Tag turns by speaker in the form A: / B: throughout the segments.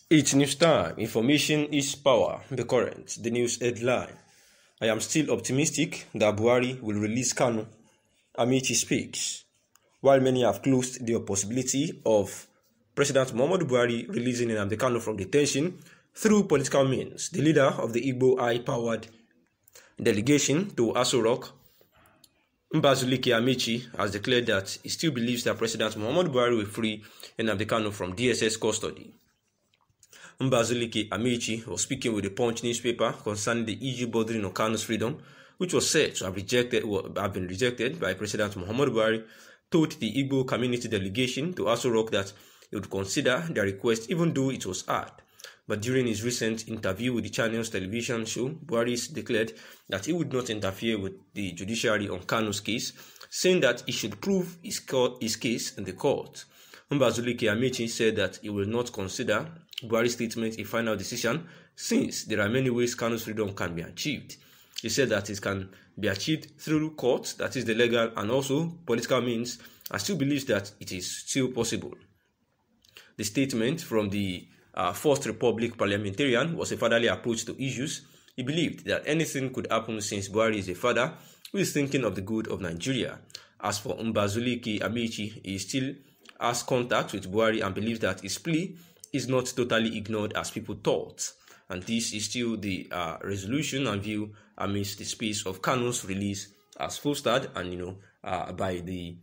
A: It's news time. Information is power. The current, the news headline. I am still optimistic that Buhari will release Kanu. Amaechi speaks. While many have closed the possibility of President Muhammadu Buhari releasing Nnamdi Kanu from detention through political means, the leader of the Igbo high-powered delegation to Aso Rock, Amaechi, has declared that he still believes that President Muhammadu Buhari will free Nnamdi Kanu from DSS custody. Amaechi was speaking with the Punch newspaper concerning the issue bordering on Kanu's freedom, which was said to have been rejected by President Muhammadu Buhari, told the Igbo community delegation to Aso Rock that he would consider their request even though it was hard. But during his recent interview with the channel's television show, Buhari declared that he would not interfere with the judiciary on Kanu's case, saying that he should prove his case in the court. Amaechi said that he will not consider Buhari's statement a final decision since there are many ways Kanu's freedom can be achieved. He said that it can be achieved through courts, that is the legal and also political means, and still believes that it is still possible. The statement from the First Republic parliamentarian was a fatherly approach to issues. He believed that anything could happen since Buhari is a father who is thinking of the good of Nigeria. As for Amaechi, he still has contact with Buhari and believes that his plea is not totally ignored as people thought. And this is still the resolution and view amidst the space of Kanu's release as fostered and by the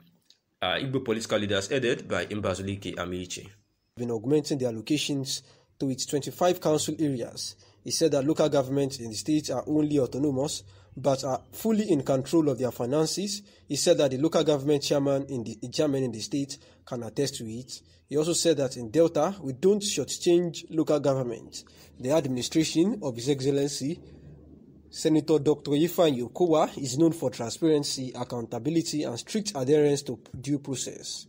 A: Igbo political leaders headed by Amaechi.
B: Been augmenting the allocations to its 25 council areas. He said that local governments in the state are only autonomous but are fully in control of their finances. He said that the local government chairman in the state can attest to it. He also said that in Delta, we don't shortchange local government. The administration of His Excellency, Senator Dr. Ifeanyi Okowa, is known for transparency, accountability, and strict adherence to due process.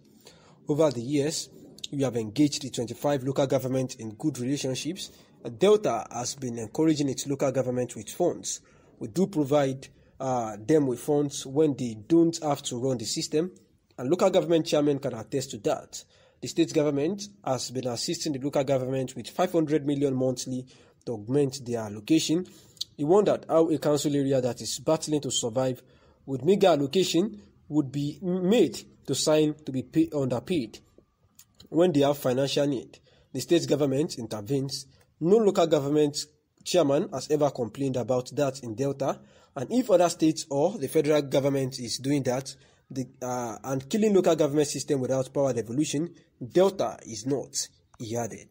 B: Over the years, we have engaged the 25 local governments in good relationships. Delta has been encouraging its local government with funds. We do provide them with funds when they don't have to run the system, and local government chairmen can attest to that. The state government has been assisting the local government with 500 million monthly to augment their allocation. He wondered how a council area that is battling to survive with mega allocation would be made to sign to be underpaid when they have financial need. The state government intervenes. No local government chairman has ever complained about that in Delta, and if other states or the federal government is doing that and killing local government system without power devolution, Delta is not, he added.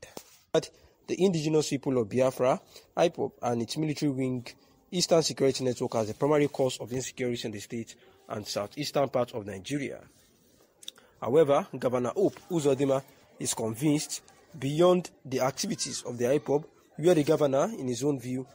B: But the indigenous people of Biafra, IPOB, and its military wing, Eastern Security Network, as the primary cause of insecurity in the state and southeastern part of Nigeria. However, Governor Hope Uzodinma is convinced beyond the activities of the IPOB, where the governor, in his own view,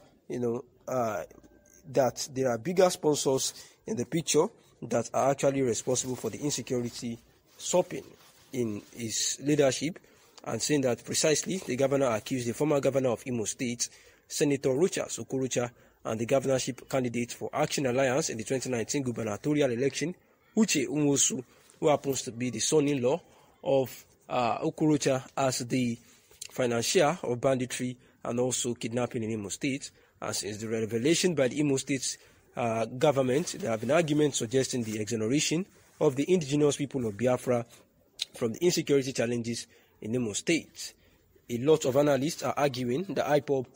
B: that there are bigger sponsors in the picture that are actually responsible for the insecurity sopping in his leadership, and saying that precisely the governor accused the former governor of Imo State, Senator Rochas Okorocha, and the governorship candidate for Action Alliance in the 2019 gubernatorial election, Uche Umosu, who happens to be the son-in-law of Okorocha, as the financier of banditry and also kidnapping in Imo State. And since the revelation by the Imo State government, there have been arguments suggesting the exoneration of the indigenous people of Biafra from the insecurity challenges in Imo State. A lot of analysts are arguing that IPOB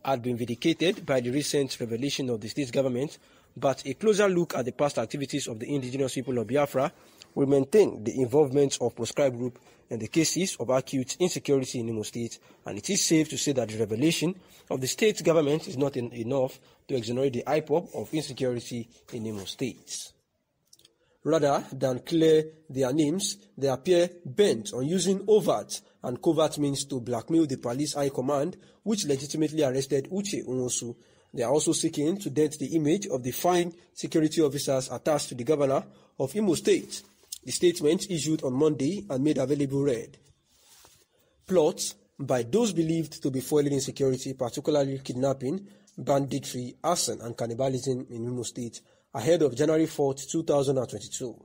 B: had been vindicated by the recent revelation of the state government, but a closer look at the past activities of the indigenous people of Biafra will maintain the involvement of proscribed group in the cases of acute insecurity in Imo State, and it is safe to say that the revelation of the state government is not enough to exonerate the IPOB of insecurity in Imo State. Rather than clear their names, they appear bent on using overt and covert means to blackmail the police high command, which legitimately arrested Uche Umosu. They are also seeking to dent the image of the fine security officers attached to the governor of Imo State. The statement issued on Monday and made available read: plots by those believed to be foiling insecurity, particularly kidnapping, banditry, arson, and cannibalism in Imo State, ahead of January 4, 2022.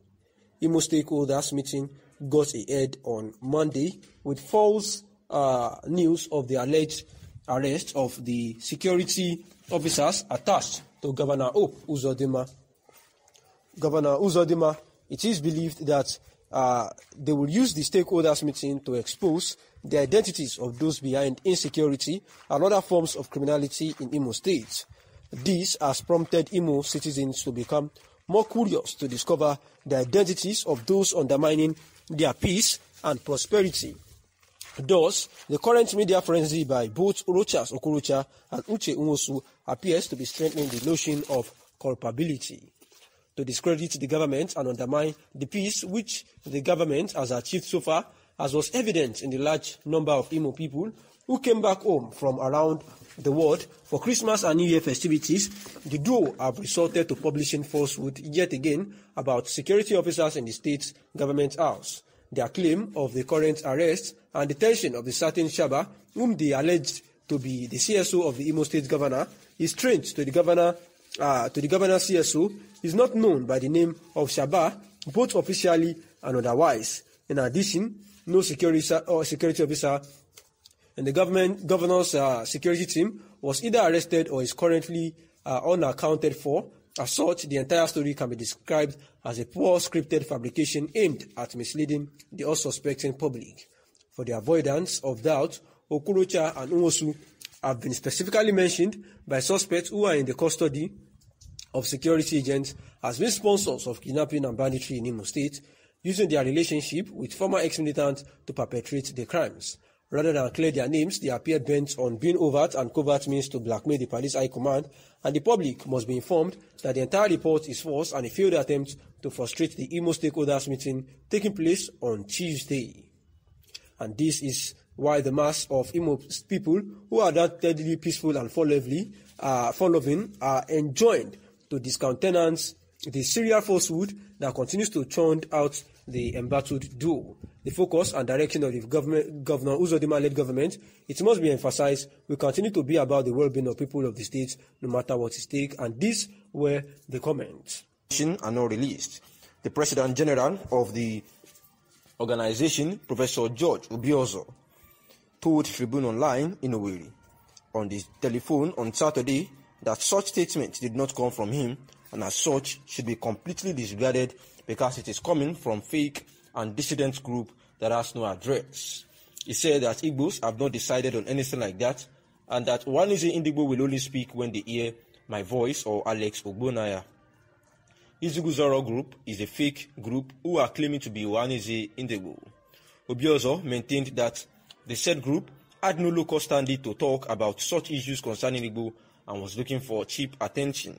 B: Imo stakeholders meeting got ahead on Monday with false news of the alleged arrest of the security officers attached to Governor Hope Uzodinma. Governor Uzodinma, it is believed that they will use the stakeholders meeting to expose the identities of those behind insecurity and other forms of criminality in Imo State. This has prompted Imo citizens to become more curious to discover the identities of those undermining their peace and prosperity. Thus, the current media frenzy by both Rochas Okorocha and Uche Nwosu appears to be strengthening the notion of culpability. To discredit the government and undermine the peace which the government has achieved so far, as was evident in the large number of Imo people who came back home from around the world for Christmas and New Year festivities, the duo have resorted to publishing falsehood yet again about security officers in the state's government house. Their claim of the current arrest and detention of the certain Shaba, whom they alleged to be the CSO of the Imo State governor, is strange to the governor. CSO is not known by the name of Shaba, both officially and otherwise. In addition, no security officer in the governor's security team was either arrested or is currently unaccounted for. As such, the entire story can be described as a poor scripted fabrication aimed at misleading the unsuspecting public. For the avoidance of doubt, Okorocha and Nwosu have been specifically mentioned by suspects who are in the custody of security agents as being sponsors of kidnapping and banditry in Imo State, using their relationship with former ex-militants to perpetrate the crimes. Rather than clear their names, they appear bent on being overt and covert means to blackmail the police high command, and the public must be informed that the entire report is false and a failed attempt to frustrate the Imo stakeholders meeting taking place on Tuesday. And this is why the mass of Imo people who are undoubtedly peaceful and fun-loving are enjoined to discountenance the serial falsehood that continues to churn out the embattled duo. The focus and direction of the Governor Uzodinma-led government, it must be emphasized, will continue to be about the well-being of people of the state, no matter what is stake. And these were the comments.
A: Are not released. The President General of the organization, Professor George Obiozo, told Tribune Online in Owerri on the telephone on Saturday that such statement did not come from him, and as such should be completely disregarded because it is coming from fake and dissident group that has no address. He said that Igbos have not decided on anything like that, and that Ohanaeze Ndigbo will only speak when they hear my voice or Alex Ogbonaya. Izuguzoro group is a fake group who are claiming to be Ohanaeze Ndigbo. Obiozo maintained that the said group had no local standing to talk about such issues concerning Igbo and was looking for cheap attention.